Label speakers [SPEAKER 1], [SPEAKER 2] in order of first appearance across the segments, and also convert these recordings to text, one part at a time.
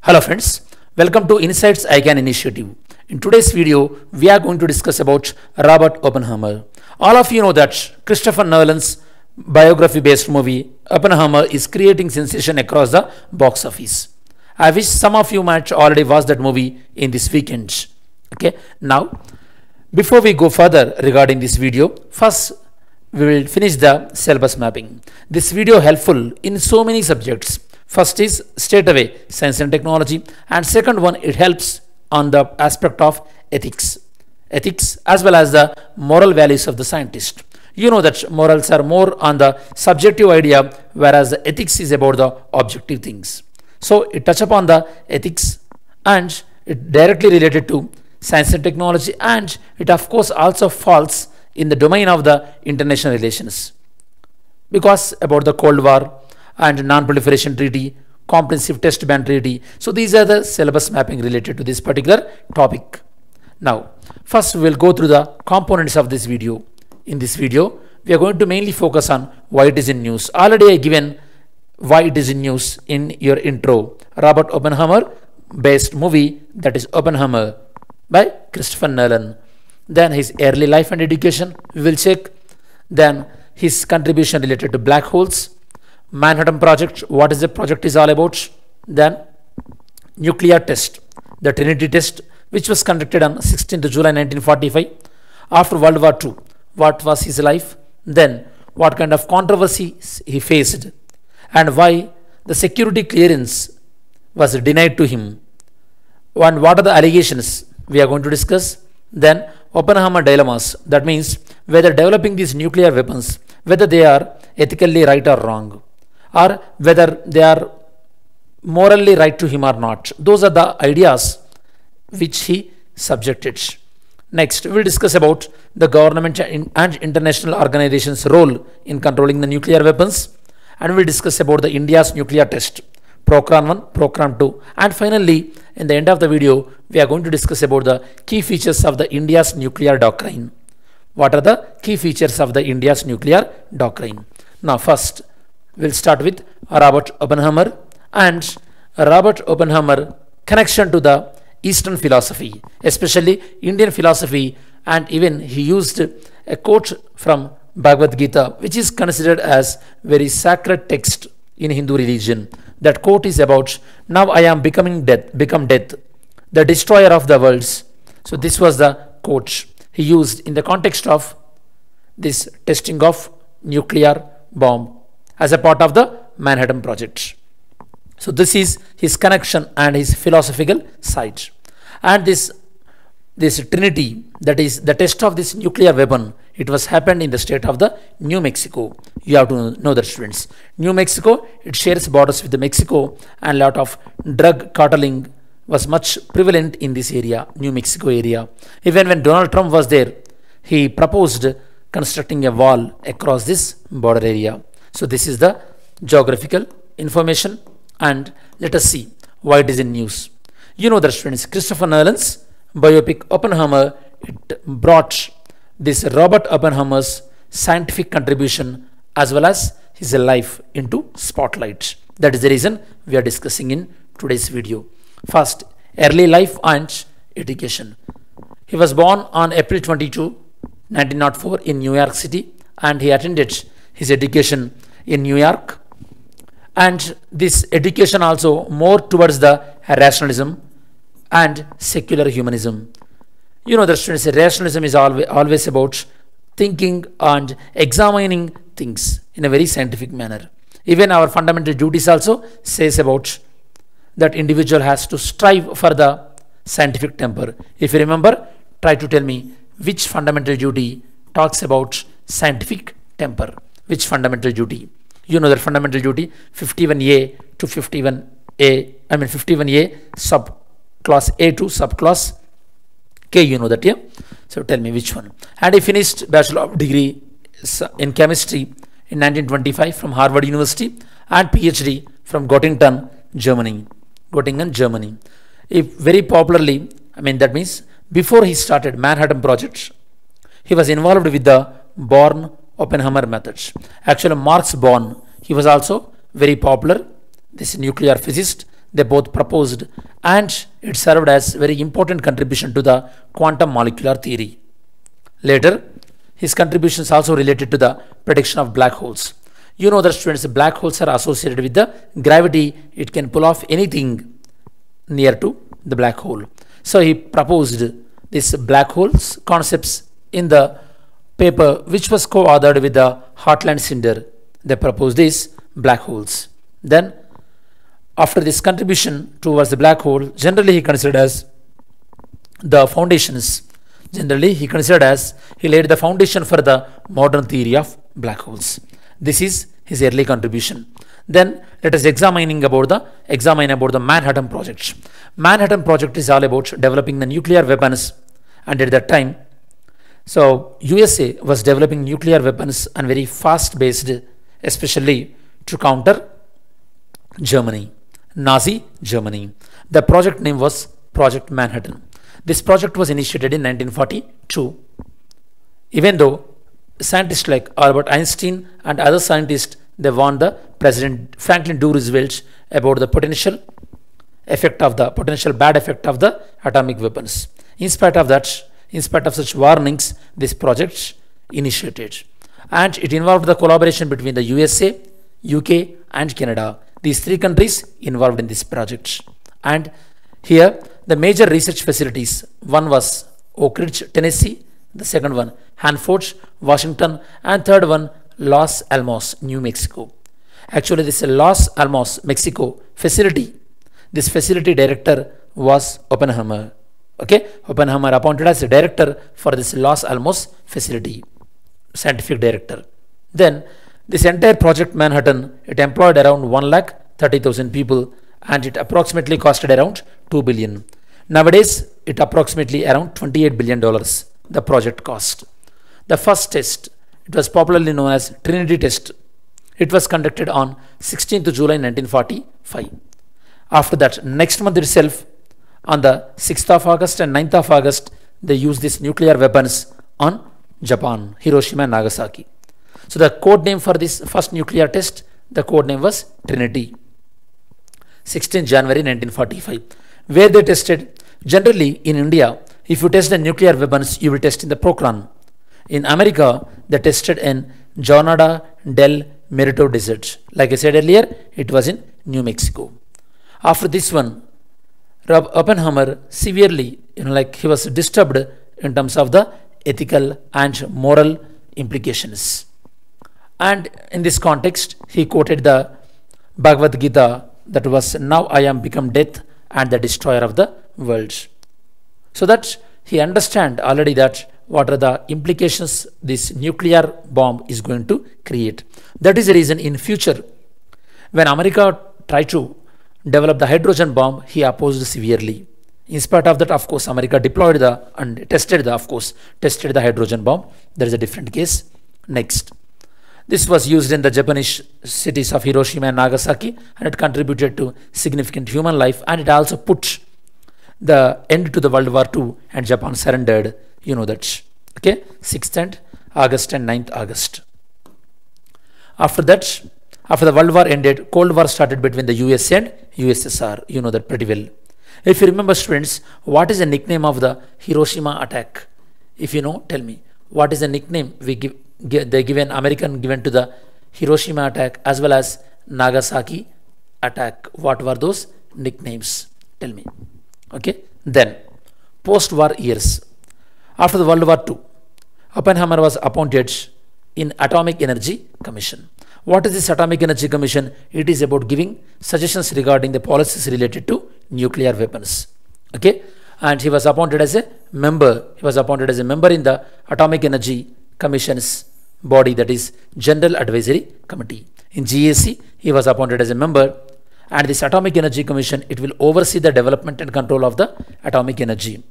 [SPEAKER 1] Hello friends, welcome to Insights ICANN initiative. In today's video, we are going to discuss about Robert Oppenheimer. All of you know that Christopher Nolan's biography based movie Oppenheimer is creating sensation across the box office. I wish some of you might already watch that movie in this weekend. Okay, now before we go further regarding this video, first we will finish the syllabus mapping. This video helpful in so many subjects. First is straight away science and technology, and second one it helps on the aspect of ethics as well as the moral values of the scientist. You know that morals are more on the subjective idea, whereas the ethics is about the objective things. So it touch upon the ethics and it directly related to science and technology, and it of course also falls in the domain of the international relations, because about the Cold War and non-proliferation treaty, comprehensive test ban treaty. So these are the syllabus mapping related to this particular topic. Now first we will go through the components of this video. In this video we are going to mainly focus on why it is in news. Already I given why it is in news in your intro. Robert Oppenheimer based movie, that is Oppenheimer by Christopher Nolan. Then his early life and education we will check. Then his contribution related to black holes, Manhattan Project, what is the project is all about. Then nuclear test, the Trinity test, which was conducted on 16th July 1945 after World War II. What was his life? Then what kind of controversies he faced and why the security clearance was denied to him, and what are the allegations we are going to discuss. Then Oppenheimer dilemmas, that means whether developing these nuclear weapons, whether they are ethically right or wrong, or whether they are morally right to him or not. Those are the ideas which he subjected. Next we will discuss about the government and international organizations' role in controlling the nuclear weapons, and we will discuss about the India's nuclear test, Procron 1, Procron 2, and finally in the end of the video we are going to discuss about the key features of the India's nuclear doctrine. What are the key features of the India's nuclear doctrine? Now first we'll start with Robert Oppenheimer and Robert Oppenheimer connection to the Eastern philosophy, especially Indian philosophy, and even he used a quote from Bhagavad Gita, which is considered as very sacred text in Hindu religion. That quote is about, now I am become death, the destroyer of the worlds. So this was the quote he used in the context of this testing of nuclear bomb as a part of the Manhattan Project. So this is his connection and his philosophical side. And this Trinity, that is the test of this nuclear weapon, it was happened in the state of the New Mexico. You have to know that, students. New Mexico, it shares borders with the Mexico, and a lot of drug carteling was much prevalent in this area, New Mexico area. Even when Donald Trump was there, he proposed constructing a wall across this border area. So this is the geographical information, and let us see why it is in news. You know that, students, Christopher Nolan's biopic Oppenheimer, it brought this Robert Oppenheimer's scientific contribution as well as his life into spotlight. That is the reason we are discussing in today's video. First, early life and education. He was born on April 22, 1904 in New York City, and he attended his education in New York, and this education also more towards the rationalism and secular humanism. You know that, students, rationalism is always about thinking and examining things in a very scientific manner. Even our fundamental duties also says about that individual has to strive for the scientific temper. If you remember, try to tell me which fundamental duty talks about scientific temper. Which fundamental duty? You know that fundamental duty 51A to 51A, 51A subclass A to subclass K, you know that, yeah? So tell me which one. And he finished bachelor of degree in chemistry in 1925 from Harvard University, and PhD from Göttingen, Germany. If very popularly, that means before he started Manhattan Project, he was involved with the Born Oppenheimer methods. Actually, Marx Born, he was also very popular, this nuclear physicist, they both proposed, and it served as very important contribution to the quantum molecular theory. Later, his contributions also related to the prediction of black holes. You know that students, black holes are associated with the gravity. It can pull off anything near to the black hole. So he proposed these black holes concepts in the paper which was co-authored with the Hartland Cinder. They proposed these black holes. Then after this contribution towards the black hole, generally he considered as the foundations. Generally he considered as he laid the foundation for the modern theory of black holes. This is his early contribution. Then let us examine about the Manhattan Project. Manhattan Project is all about developing the nuclear weapons, and at that time, so USA was developing nuclear weapons and very fast based, especially to counter Germany, Nazi Germany. The project name was Project Manhattan. This project was initiated in 1942. Even though scientists like Albert Einstein and other scientists, they warned the President Franklin D. Roosevelt about the potential bad effect of the atomic weapons. In spite of such warnings, this project initiated, and it involved the collaboration between the USA, UK, and Canada. These three countries involved in this project. And here, the major research facilities, one was Oak Ridge, Tennessee, the second one Hanford, Washington, and third one Los Alamos, New Mexico. Actually, this Los Alamos, Mexico facility, this facility director was Oppenheimer. Okay, Oppenheimer appointed as a director for this Los Alamos facility, scientific director. Then this entire project Manhattan, it employed around 1,30,000 people, and it approximately costed around $2 billion. Nowadays, it approximately around $28 billion, the project cost. The first test, it was popularly known as Trinity test. It was conducted on 16th July 1945. After that, next month itself, on the 6th of August and 9th of August, they used these nuclear weapons on Japan, Hiroshima and Nagasaki. So the code name for this first nuclear test, the code name was Trinity. 16th January 1945. Where they tested, generally in India, if you test the nuclear weapons, you will test in the Pokhran. In America, they tested in Jornada del Merito Desert. Like I said earlier, it was in New Mexico. After this one, Oppenheimer severely, he was disturbed in terms of the ethical and moral implications. And in this context, he quoted the Bhagavad Gita, that was, "Now I am become death and the destroyer of the world." So that he understand already that what are the implications this nuclear bomb is going to create. That is the reason in future, when America tried to develop the hydrogen bomb, he opposed severely. In spite of that, of course, America deployed tested the hydrogen bomb. There is a different case. Next, this was used in the Japanese cities of Hiroshima and Nagasaki, and it contributed to significant human life, and it also put the end to the World War II, and Japan surrendered. You know that. Okay, 6th August and 9th August. After that, after the World War ended, Cold War started between the USA and USSR. You know that pretty well. If you remember, students, what is the nickname of the Hiroshima attack? If you know, tell me. What is the nickname they given American given to the Hiroshima attack as well as Nagasaki attack? What were those nicknames? Tell me. Okay. Then, post-war years. After the World War II, Oppenheimer was appointed in Atomic Energy Commission. What is this Atomic Energy Commission? It is about giving suggestions regarding the policies related to nuclear weapons. Okay. And he was appointed as a member. He was appointed as a member in the Atomic Energy Commission's body, that is General Advisory Committee. In GAC, he was appointed as a member, and this Atomic Energy Commission, it will oversee the development and control of the atomic energy.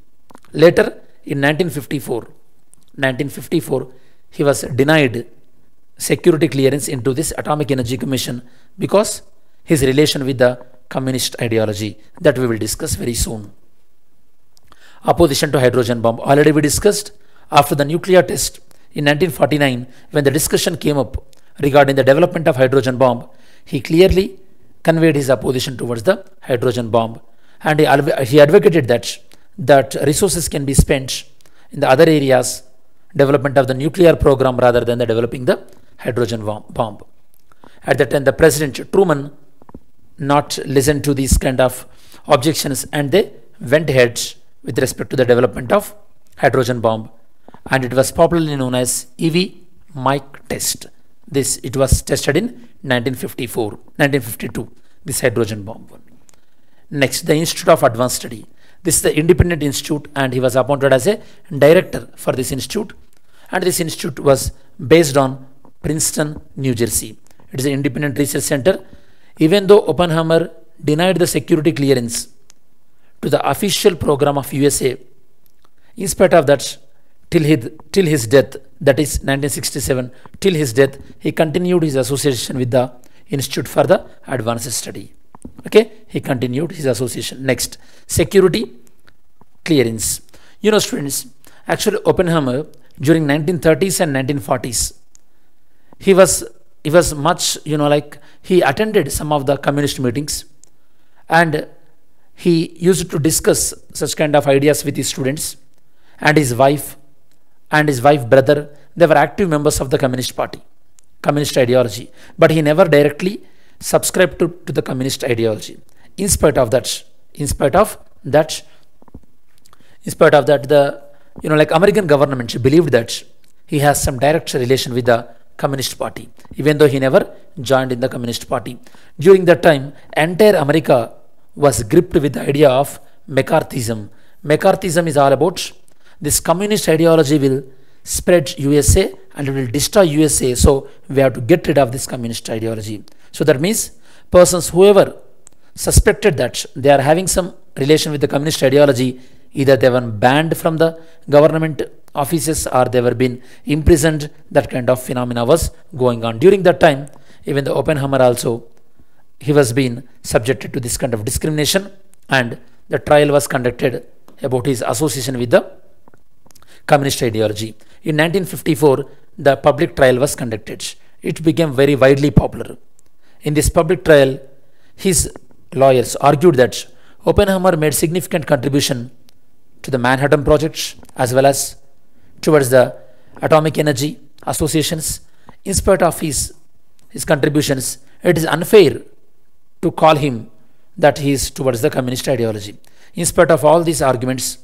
[SPEAKER 1] Later, in 1954, he was denied security clearance into this Atomic Energy Commission because his relation with the communist ideology, that we will discuss very soon. Opposition to hydrogen bomb, already we discussed. After the nuclear test in 1949, when the discussion came up regarding the development of hydrogen bomb, he clearly conveyed his opposition towards the hydrogen bomb, and he advocated that resources can be spent in the other areas, development of the nuclear program rather than the developing the hydrogen bomb. At that time, the President Truman not listened to these kind of objections, and they went ahead with respect to the development of hydrogen bomb, and it was popularly known as EV Mike test. It was tested in 1952, this hydrogen bomb one. Next, the Institute of Advanced Study. This is the independent institute, and he was appointed as a director for this institute, and this institute was based on Princeton, New Jersey. It is an independent research center. Even though Oppenheimer denied the security clearance to the official program of USA, in spite of that, till his death, that is 1967, till his death, he continued his association with the Institute for the Advanced Study. Okay, he continued his association. Next, security clearance. You know, students, actually Oppenheimer during 1930s and 1940s, he was much, he attended some of the communist meetings, and he used to discuss such kind of ideas with his students, and his wife brother, they were active members of the communist party, communist ideology, but he never directly subscribed to the communist ideology. In spite of that, the American government believed that he has some direct relation with the communist party, even though he never joined in the communist party. During that time, entire America was gripped with the idea of McCarthyism. McCarthyism is all about this communist ideology will spread USA and it will destroy USA, so we have to get rid of this communist ideology. So that means persons, whoever suspected that they are having some relation with the communist ideology, either they were banned from the government offices or they were being imprisoned. That kind of phenomena was going on. During that time, even the Oppenheimer also, he was being subjected to this kind of discrimination, and the trial was conducted about his association with the communist ideology. In 1954, the public trial was conducted. It became very widely popular. In this public trial, his lawyers argued that Oppenheimer made significant contribution to the Manhattan Project as well as towards the atomic energy associations. In spite of his contributions, it is unfair to call him that he is towards the communist ideology. In spite of all these arguments,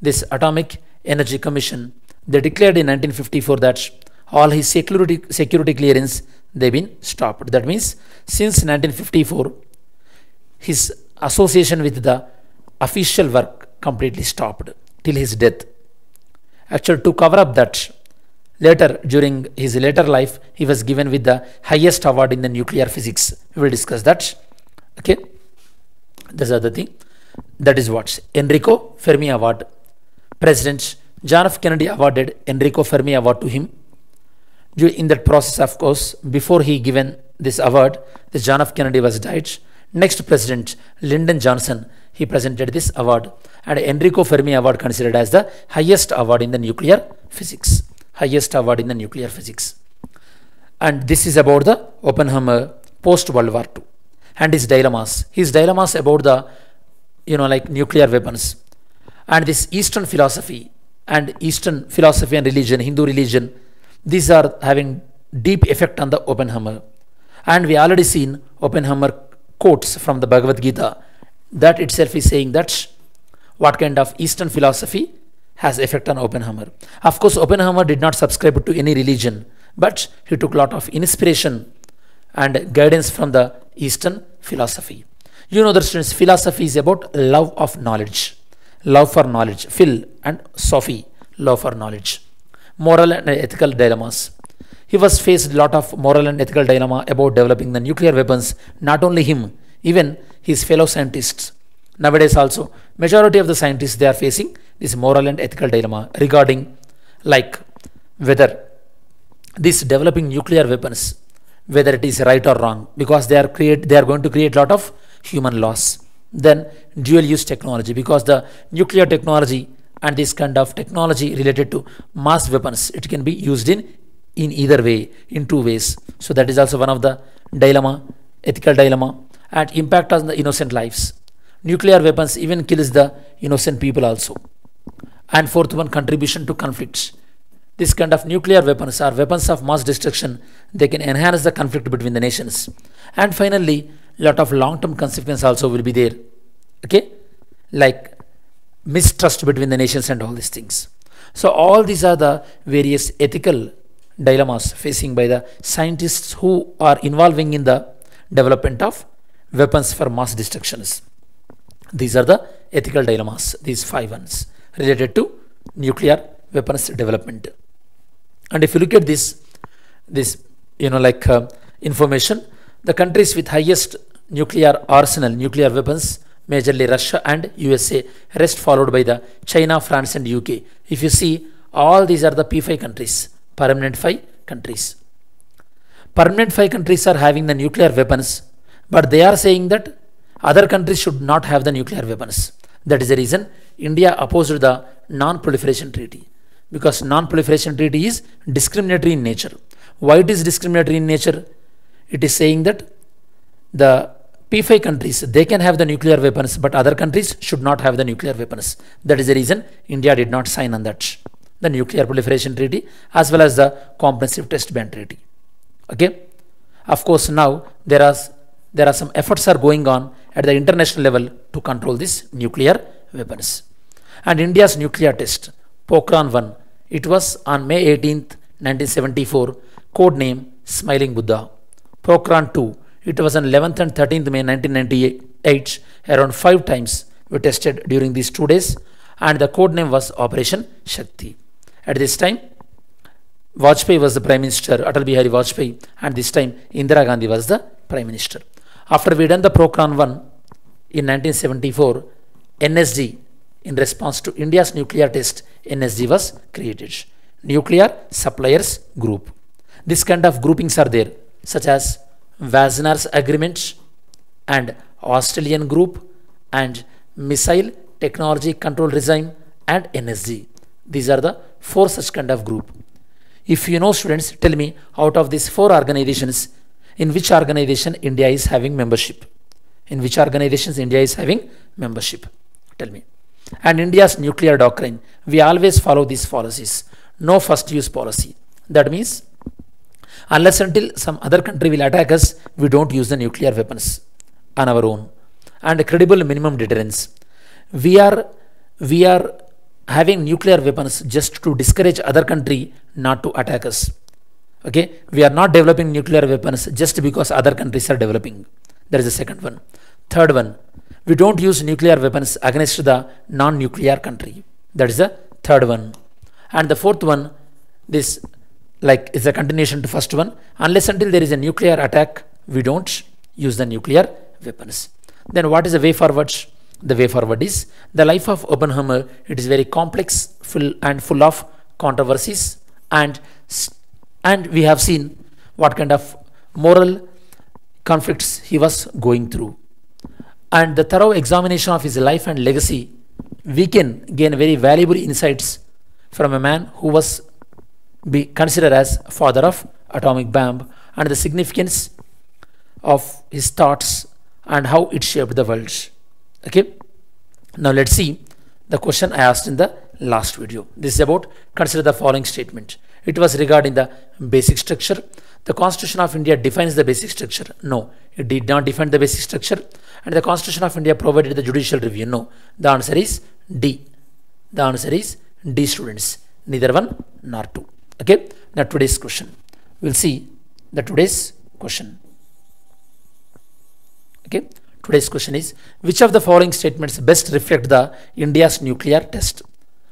[SPEAKER 1] this Atomic Energy Commission, they declared in 1954 that all his security clearance, they've been stopped. That means since 1954, his association with the official work completely stopped till his death. Actually, to cover up that, later, during his later life, he was given with the highest award in the nuclear physics. We will discuss that. Okay, that's the other thing. That is what Enrico Fermi Award. President John F. Kennedy awarded Enrico Fermi Award to him. In that process, of course, before he given this award, this John F. Kennedy was died. Next president, Lyndon Johnson, he presented this award, and Enrico Fermi Award considered as the highest award in the nuclear physics. Highest award in the nuclear physics. And this is about the Oppenheimer post World War II and his dilemmas. His dilemmas about the nuclear weapons, and this Eastern philosophy and religion, Hindu religion, these are having deep effect on the Oppenheimer. And we already seen Oppenheimer quotes from the Bhagavad Gita. That itself is saying that what kind of Eastern philosophy has effect on Oppenheimer. Of course, Oppenheimer did not subscribe to any religion, but he took a lot of inspiration and guidance from the Eastern philosophy. You know that, students, philosophy is about love of knowledge, love for knowledge. Phil and Sophie, love for knowledge. Moral and ethical dilemmas. He was faced a lot of moral and ethical dilemma about developing the nuclear weapons. Not only him, even his fellow scientists. Nowadays also, majority of the scientists, they are facing this moral and ethical dilemma regarding like whether this developing nuclear weapons, whether it is right or wrong, because they are going to create a lot of human loss. Then dual use technology, because the nuclear technology and this kind of technology related to mass weapons, it can be used in either way, in two ways. So that is also one of the dilemma, ethical dilemma. and impact on the innocent lives. Nuclear weapons even kills the innocent people also. And fourth one, contribution to conflicts. This kind of nuclear weapons are weapons of mass destruction. They can enhance the conflict between the nations. And finally, lot of long-term consequences also will be there. Okay, like mistrust between the nations and all these things. So all these are the various ethical dilemmas facing by the scientists who are involving in the development of weapons for mass destructions. These are the ethical dilemmas, these 5 ones related to nuclear weapons development. And if you look at this information, the countries with highest nuclear arsenal, nuclear weapons, majorly Russia and USA, rest followed by the China, France and UK. If you see, all these are the P5 countries, permanent 5 countries. Permanent 5 countries are having the nuclear weapons, but they are saying that other countries should not have the nuclear weapons. That is the reason India opposed the non-proliferation treaty, because non-proliferation treaty is discriminatory in nature. Why it is discriminatory in nature? It is saying that the P5 countries, they can have the nuclear weapons, but other countries should not have the nuclear weapons. That is the reason India did not sign on that, the nuclear proliferation treaty as well as the comprehensive test ban treaty. Okay, of course now there are some efforts are going on at the international level to control these nuclear weapons. And India's nuclear test, Pokhran 1, it was on May 18th, 1974, code name Smiling Buddha. Pokhran 2, it was on 11th and 13th May 1998, around 5 times were tested during these 2 days, and the code name was Operation Shakti. At this time, Vajpayee was the Prime Minister, Atal Bihari Vajpayee, and this time Indira Gandhi was the Prime Minister. After we done the Pokhran 1 in 1974, NSG, in response to India's nuclear test, NSG was created, Nuclear Suppliers Group. This kind of groupings are there, such as Wassenaar's Agreement and Australian Group and Missile Technology Control Regime and NSG. These are the 4 such kind of group. If you know, students, tell me, out of these 4 organizations, in which organization India is having membership? In which organizations India is having membership? Tell me. And India's nuclear doctrine, we always follow these policies. No first use policy. That means unless until some other country will attack us, we don't use the nuclear weapons on our own. And a credible minimum deterrence. We are having nuclear weapons just to discourage other country not to attack us. Okay, we are not developing nuclear weapons just because other countries are developing. That is the second one. Third one, we don't use nuclear weapons against the non-nuclear country. That is the third one. And the fourth one, this is a continuation to first one. Unless until there is a nuclear attack, we don't use the nuclear weapons. Then what is the way forward? The way forward is the life of Oppenheimer. It is very complex, full of controversies, and we have seen what kind of moral conflicts he was going through. And the thorough examination of his life and legacy, we can gain very valuable insights from a man who was considered as father of atomic bomb, and the significance of his thoughts and how it shaped the world. Okay, now let's see the question I asked in the last video. This is about consider the following statement. It was regarding the basic structure. The Constitution of India defines the basic structure. No, it did not define the basic structure. And the Constitution of India provided the judicial review. No, the answer is D. The answer is D, students. Neither one nor two. Okay, now today's question. We'll see the today's question. Okay, today's question is, which of the following statements best reflect the India's nuclear test?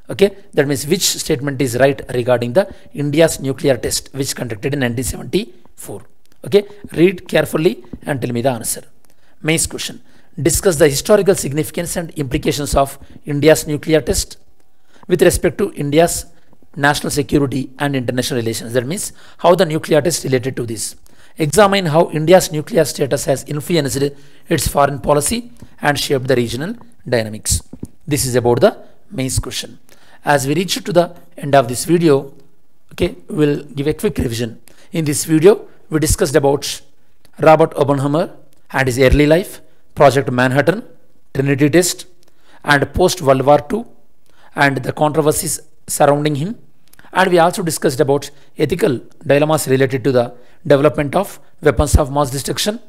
[SPEAKER 1] Okay, that means which statement is right regarding the India's nuclear test which conducted in 1974. Okay, read carefully and tell me the answer. Mains question. Discuss the historical significance and implications of India's nuclear test with respect to India's national security and international relations. That means how the nuclear test related to this. Examine how India's nuclear status has influenced its foreign policy and shaped the regional dynamics. This is about the mains question. As we reach to the end of this video, okay, we'll give a quick revision. In this video, we discussed about Robert Oppenheimer and his early life, Project Manhattan, Trinity Test, and post World War II, and the controversies surrounding him. And we also discussed about ethical dilemmas related to the development of weapons of mass destruction.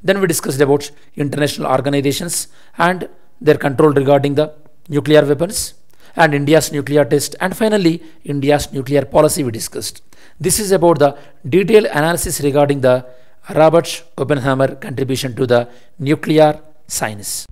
[SPEAKER 1] Then we discussed about international organizations and their control regarding the nuclear weapons and India's nuclear test, and finally India's nuclear policy we discussed. This is about the detailed analysis regarding the Robert Oppenheimer contribution to the nuclear science.